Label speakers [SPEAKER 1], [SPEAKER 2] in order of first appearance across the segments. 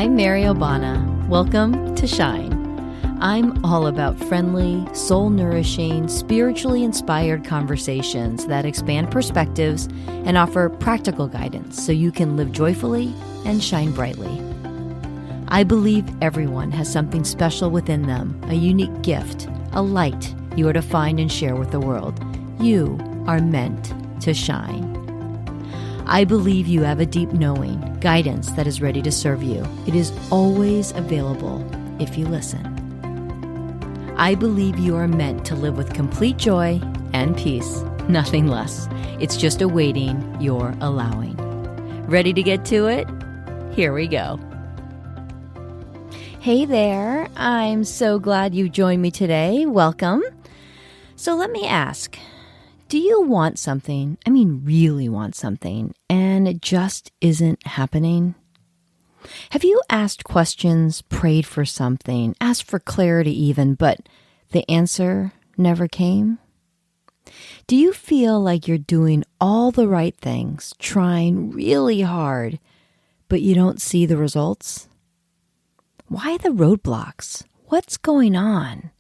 [SPEAKER 1] I'm Mary Obana. Welcome to Shine. I'm all about friendly, soul-nourishing, spiritually inspired conversations that expand perspectives and offer practical guidance so you can live joyfully and shine brightly. I believe everyone has something special within them, a unique gift, a light you are to find and share with the world. You are meant to shine. I believe you have a deep knowing, guidance that is ready to serve you. It is always available if you listen. I believe you are meant to live with complete joy and peace, nothing less. It's just awaiting your allowing. Ready to get to it? Here we go. Hey there, I'm so glad you joined me today. Welcome. So let me ask, do you want something, really want something, and it just isn't happening? Have you asked questions, prayed for something, asked for clarity even, but the answer never came? Do you feel like you're doing all the right things, trying really hard, but you don't see the results? Why the roadblocks? What's going on?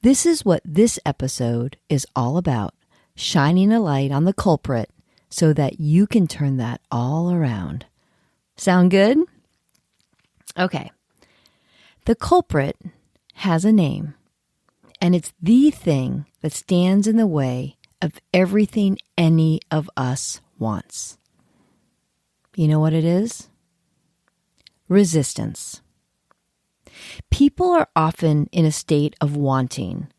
[SPEAKER 1] This is what this episode is all about, shining a light on the culprit so that you can turn that all around. Sound good? Okay. The culprit has a name, and it's the thing that stands in the way of everything any of us wants. You know what it is? Resistance. People are often in a state of wanting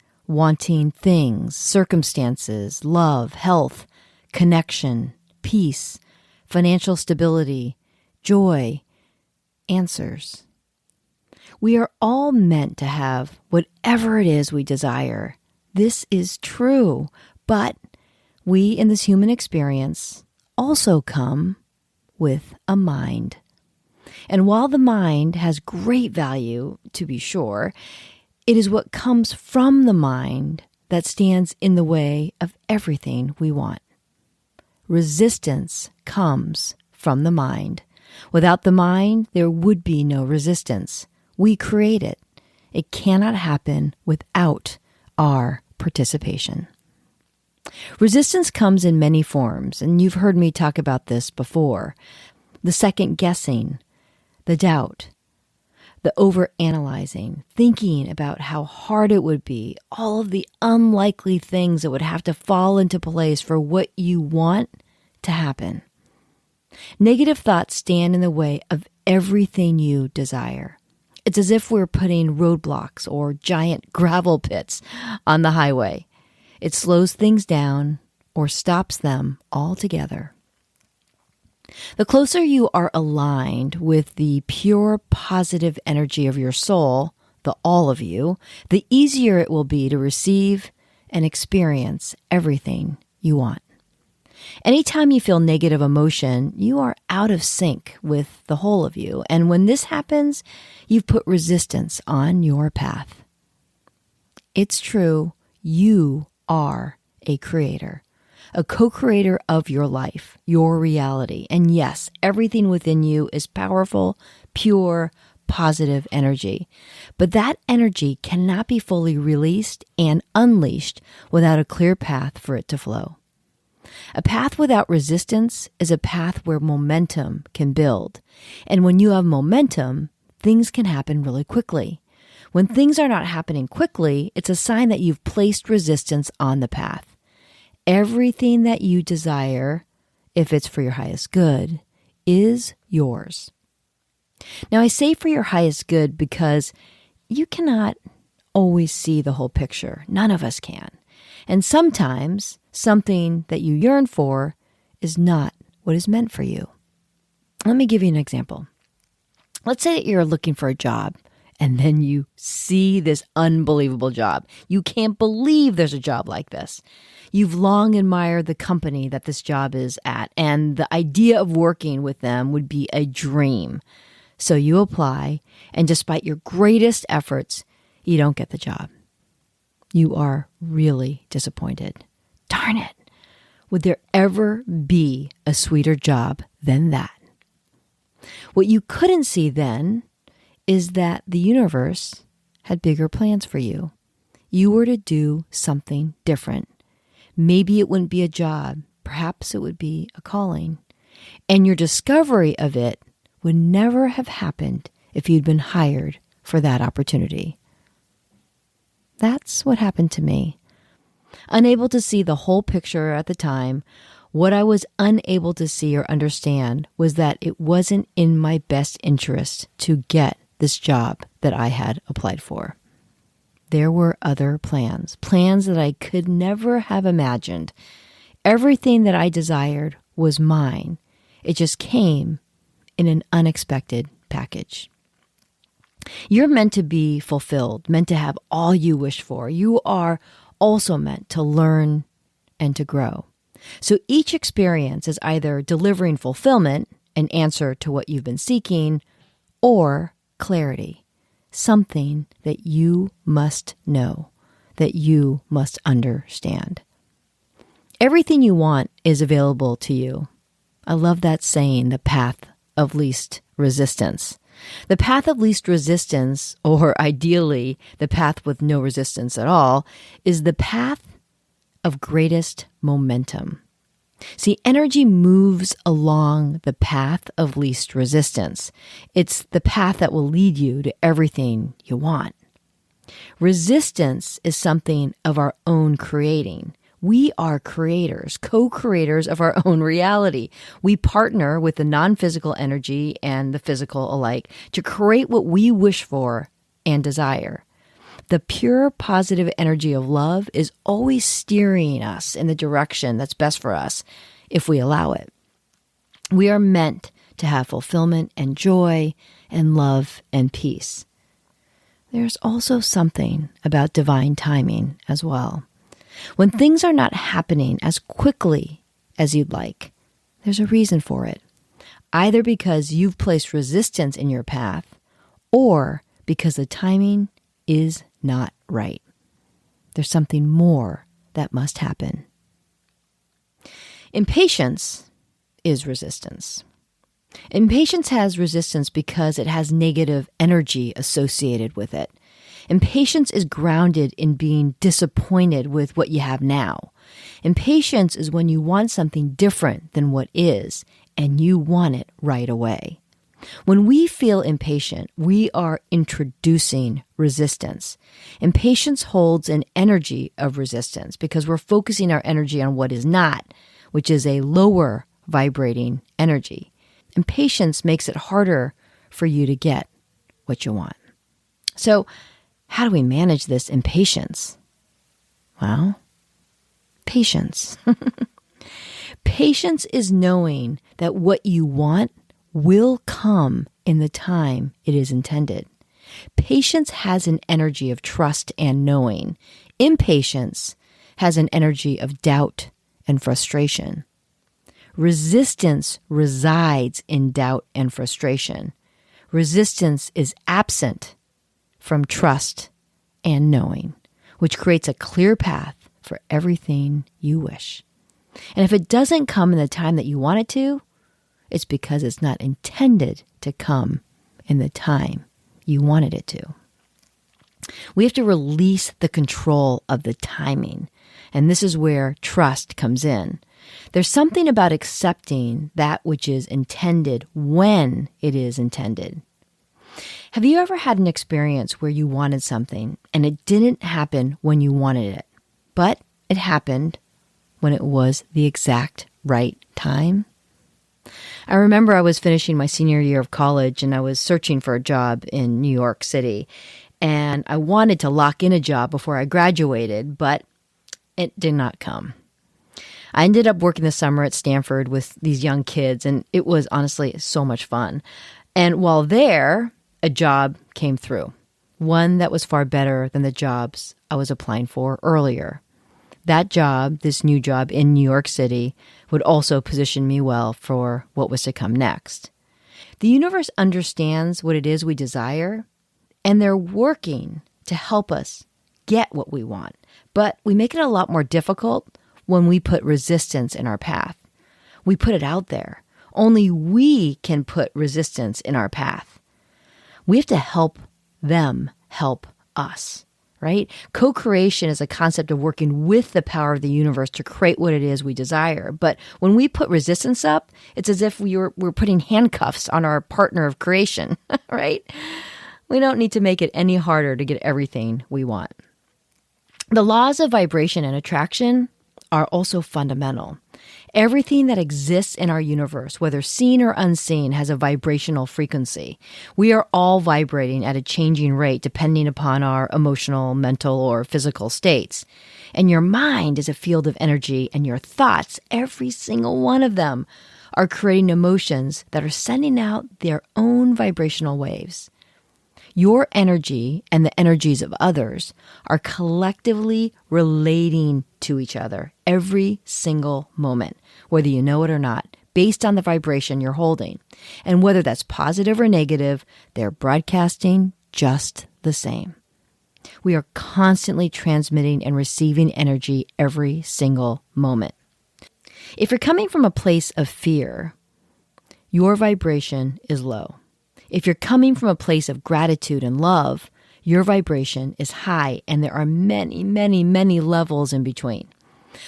[SPEAKER 1] things, circumstances, love, health, connection, peace, financial stability, joy, answers. We are all meant to have whatever it is we desire. This is true, but we in this human experience also come with a mind. And while the mind has great value, to be sure, it is what comes from the mind that stands in the way of everything we want. Resistance comes from the mind. Without the mind, there would be no resistance. We create it. It cannot happen without our participation. Resistance comes in many forms, and you've heard me talk about this before. The second guessing, the doubt, the overanalyzing, thinking about how hard it would be, all of the unlikely things that would have to fall into place for what you want to happen. Negative thoughts stand in the way of everything you desire. It's as if we're putting roadblocks or giant gravel pits on the highway. It slows things down or stops them altogether. The closer you are aligned with the pure positive energy of your soul, the all of you, the easier it will be to receive and experience everything you want. Anytime you feel negative emotion, you are out of sync with the whole of you. And when this happens, you've put resistance on your path. It's true, you are a creator. A co-creator of your life, your reality. And yes, everything within you is powerful, pure, positive energy. But that energy cannot be fully released and unleashed without a clear path for it to flow. A path without resistance is a path where momentum can build. And when you have momentum, things can happen really quickly. When things are not happening quickly, it's a sign that you've placed resistance on the path. Everything that you desire, if it's for your highest good, is yours. Now, I say for your highest good because you cannot always see the whole picture. None of us can. And sometimes something that you yearn for is not what is meant for you. Let me give you an example. Let's say that you're looking for a job and then you see this unbelievable job. You can't believe there's a job like this. You've long admired the company that this job is at, and the idea of working with them would be a dream. So you apply, and despite your greatest efforts, you don't get the job. You are really disappointed. Darn it. Would there ever be a sweeter job than that? What you couldn't see then is that the universe had bigger plans for you. You were to do something different. Maybe it wouldn't be a job. Perhaps it would be a calling. And your discovery of it would never have happened if you'd been hired for that opportunity. That's what happened to me. Unable to see the whole picture at the time, what I was unable to see or understand was that it wasn't in my best interest to get this job that I had applied for. There were other plans that I could never have imagined. Everything that I desired was mine. It just came in an unexpected package. You're meant to be fulfilled, meant to have all you wish for. You are also meant to learn and to grow. So each experience is either delivering fulfillment, an answer to what you've been seeking, or clarity, something that you must know, that you must understand. Everything you want is available to you. I love that saying, the path of least resistance. The path of least resistance, or ideally the path with no resistance at all, is the path of greatest momentum. See, energy moves along the path of least resistance. It's the path that will lead you to everything you want. Resistance is something of our own creating. We are creators, co-creators of our own reality. We partner with the non-physical energy and the physical alike to create what we wish for and desire. The pure positive energy of love is always steering us in the direction that's best for us if we allow it. We are meant to have fulfillment and joy and love and peace. There's also something about divine timing as well. When things are not happening as quickly as you'd like, there's a reason for it. Either because you've placed resistance in your path or because the timing is not right. There's something more that must happen. Impatience is resistance. Impatience has resistance because it has negative energy associated with it. Impatience is grounded in being disappointed with what you have now. Impatience is when you want something different than what is, and you want it right away. When we feel impatient, we are introducing resistance. Impatience holds an energy of resistance because we're focusing our energy on what is not, which is a lower vibrating energy. Impatience makes it harder for you to get what you want. So, how do we manage this impatience? Well, patience. Patience is knowing that what you want will come in the time it is intended. Patience has an energy of trust and knowing. Impatience has an energy of doubt and frustration. Resistance resides in doubt and frustration. Resistance is absent from trust and knowing, which creates a clear path for everything you wish. And if it doesn't come in the time that you want it to, it's because it's not intended to come in the time you wanted it to. We have to release the control of the timing, and this is where trust comes in. There's something about accepting that which is intended when it is intended. Have you ever had an experience where you wanted something and it didn't happen when you wanted it, but it happened when it was the exact right time? I remember I was finishing my senior year of college and I was searching for a job in New York City. And I wanted to lock in a job before I graduated, but it did not come. I ended up working the summer at Stanford with these young kids, and it was honestly so much fun. And while there, a job came through, one that was far better than the jobs I was applying for earlier. That job, this new job in New York City, would also position me well for what was to come next. The universe understands what it is we desire, and they're working to help us get what we want. But we make it a lot more difficult when we put resistance in our path. We put it out there, Only we can put resistance in our path. We have to help them help us, right? Co-creation is a concept of working with the power of the universe to create what it is we desire. But when we put resistance up, it's as if we're putting handcuffs on our partner of creation, right? We don't need to make it any harder to get everything we want. The laws of vibration and attraction are also fundamental. Everything that exists in our universe, whether seen or unseen, has a vibrational frequency. We are all vibrating at a changing rate depending upon our emotional, mental, or physical states. And your mind is a field of energy, and your thoughts, every single one of them, are creating emotions that are sending out their own vibrational waves. Your energy and the energies of others are collectively relating to each other every single moment, whether you know it or not, based on the vibration you're holding. And whether that's positive or negative, they're broadcasting just the same. We are constantly transmitting and receiving energy every single moment. If you're coming from a place of fear, your vibration is low. If you're coming from a place of gratitude and love, your vibration is high, and there are many, many, many levels in between.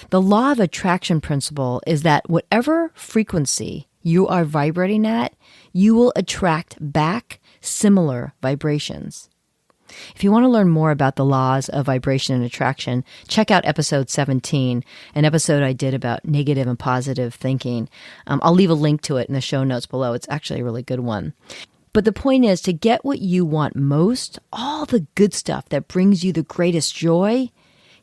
[SPEAKER 1] The law of attraction principle is that whatever frequency you are vibrating at, you will attract back similar vibrations. If you want to learn more about the laws of vibration and attraction, check out episode 17, an episode I did about negative and positive thinking. I'll leave a link to it in the show notes below. It's actually a really good one. But the point is, to get what you want most, all the good stuff that brings you the greatest joy,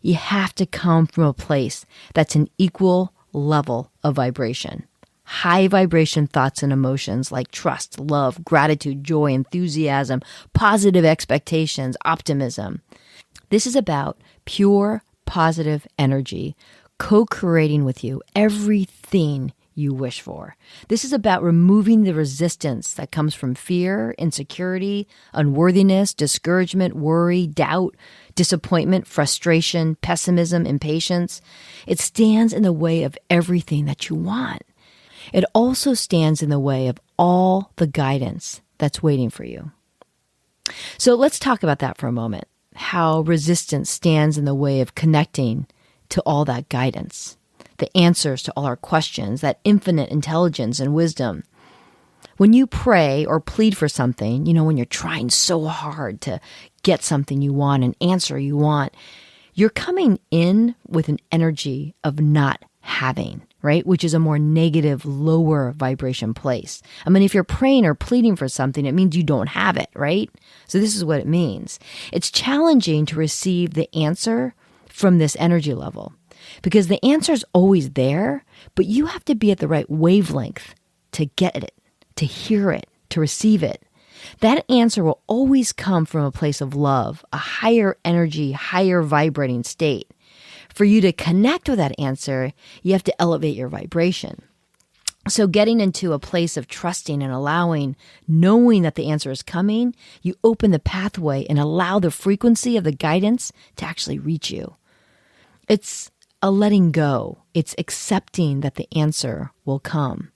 [SPEAKER 1] you have to come from a place that's an equal level of vibration. High vibration thoughts and emotions like trust, love, gratitude, joy, enthusiasm, positive expectations, optimism. This is about pure positive energy co-creating with you everything you wish for. This is about removing the resistance that comes from fear, insecurity, unworthiness, discouragement, worry, doubt, disappointment, frustration, pessimism, impatience. It stands in the way of everything that you want. It also stands in the way of all the guidance that's waiting for you. So let's talk about that for a moment. How resistance stands in the way of connecting to all that guidance, the answers to all our questions, that infinite intelligence and wisdom. When you pray or plead for something, when you're trying so hard to get something you want, an answer you want, you're coming in with an energy of not having, right? Which is a more negative, lower vibration place. I mean, if you're praying or pleading for something, it means you don't have it, right? So this is what it means. It's challenging to receive the answer from this energy level, because the answer is always there, but you have to be at the right wavelength to get it, to hear it, to receive it. That answer will always come from a place of love, a higher energy, higher vibrating state. For you to connect with that answer, you have to elevate your vibration. So getting into a place of trusting and allowing, knowing that the answer is coming, you open the pathway and allow the frequency of the guidance to actually reach you. It's a letting go. It's accepting that the answer will come.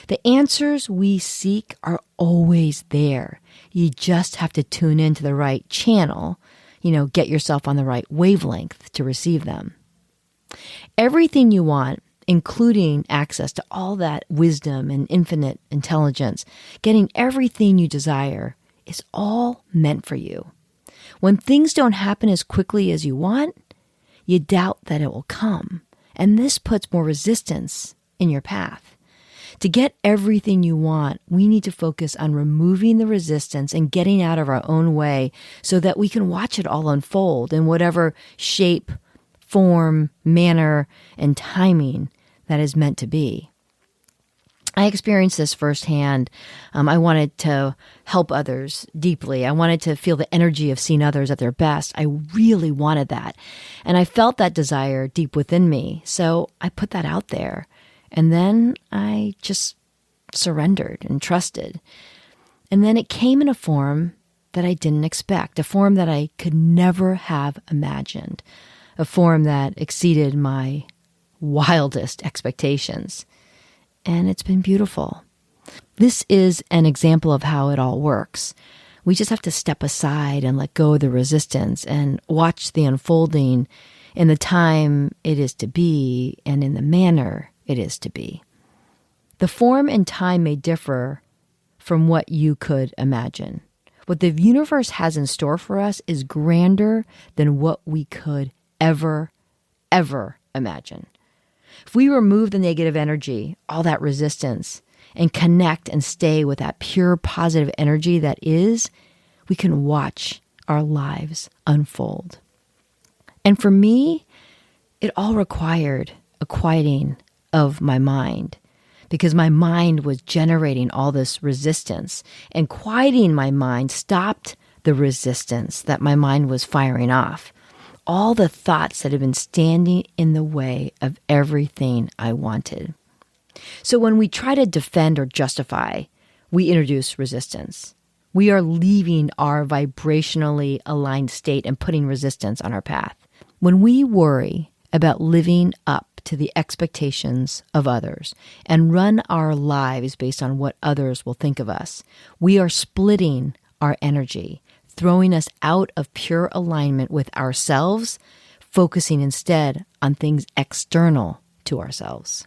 [SPEAKER 1] The answers we seek are always there. You just have to tune into the right channel, get yourself on the right wavelength to receive them. Everything you want, including access to all that wisdom and infinite intelligence, getting everything you desire, is all meant for you. When things don't happen as quickly as you want, you doubt that it will come, and this puts more resistance in your path. To get everything you want, we need to focus on removing the resistance and getting out of our own way so that we can watch it all unfold in whatever shape, form, manner, and timing that is meant to be. I experienced this firsthand. I wanted to help others deeply. I wanted to feel the energy of seeing others at their best. I really wanted that. And I felt that desire deep within me. So I put that out there. And then I just surrendered and trusted. And then it came in a form that I didn't expect, a form that I could never have imagined, a form that exceeded my wildest expectations. and it's been beautiful. This is an example of how it all works. We just have to step aside and let go of the resistance and watch the unfolding in the time it is to be and in the manner it is to be. The form and time may differ from what you could imagine. What the universe has in store for us is grander than what we could ever imagine. If we remove the negative energy, all that resistance, and connect and stay with that pure positive energy that is, we can watch our lives unfold. And for me, it all required a quieting of my mind, because my mind was generating all this resistance, and quieting my mind stopped the resistance that my mind was firing off. All the thoughts that had been standing in the way of everything I wanted. So when we try to defend or justify, we introduce resistance. We are leaving our vibrationally aligned state and putting resistance on our path. When we worry about living up to the expectations of others and run our lives based on what others will think of us, we are splitting our energy, throwing us out of pure alignment with ourselves, focusing instead on things external to ourselves.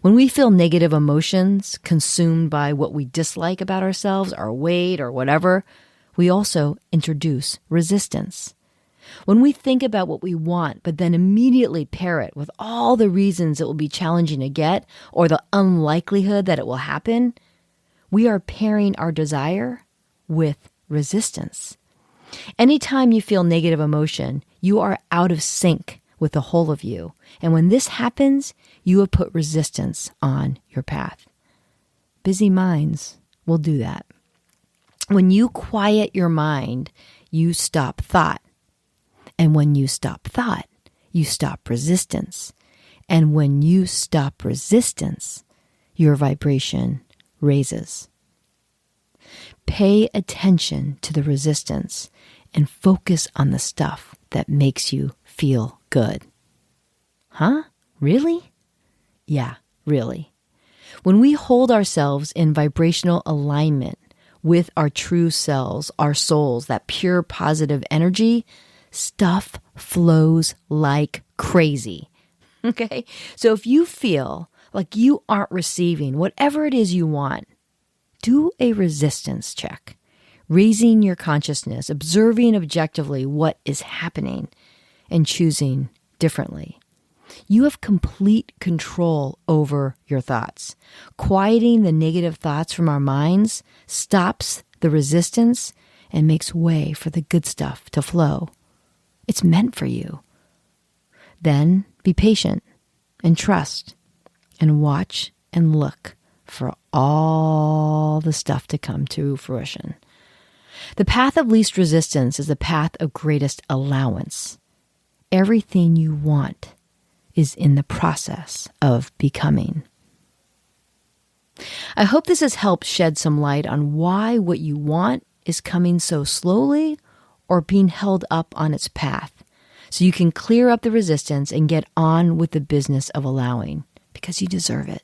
[SPEAKER 1] When we feel negative emotions consumed by what we dislike about ourselves, our weight or whatever, we also introduce resistance. When we think about what we want, but then immediately pair it with all the reasons it will be challenging to get or the unlikelihood that it will happen, we are pairing our desire with resistance. Anytime you feel negative emotion, you are out of sync with the whole of you. And when this happens, you have put resistance on your path. Busy minds will do that. When you quiet your mind, you stop thought. And when you stop thought, you stop resistance. And when you stop resistance, your vibration raises. Pay attention to the resistance and focus on the stuff that makes you feel good. Huh? Really? Yeah, really. When we hold ourselves in vibrational alignment with our true selves, our souls, that pure positive energy, stuff flows like crazy. Okay? So if you feel like you aren't receiving whatever it is you want, do a resistance check, raising your consciousness, observing objectively what is happening, and choosing differently. You have complete control over your thoughts. Quieting the negative thoughts from our minds stops the resistance and makes way for the good stuff to flow. It's meant for you. Then be patient and trust and watch and look for all the stuff to come to fruition. The path of least resistance is the path of greatest allowance. Everything you want is in the process of becoming. I hope this has helped shed some light on why what you want is coming so slowly or being held up on its path, so you can clear up the resistance and get on with the business of allowing, because you deserve it.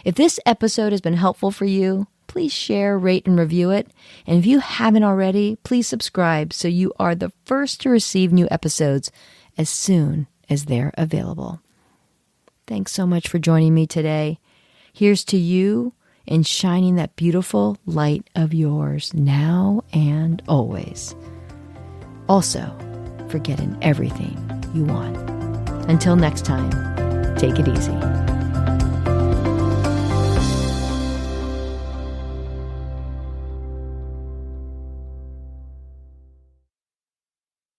[SPEAKER 1] If this episode has been helpful for you, please share, rate, and review it. And if you haven't already, please subscribe so you are the first to receive new episodes as soon as they're available. Thanks so much for joining me today. Here's to you in shining that beautiful light of yours now and always. Also, for getting everything you want. Until next time, take it easy.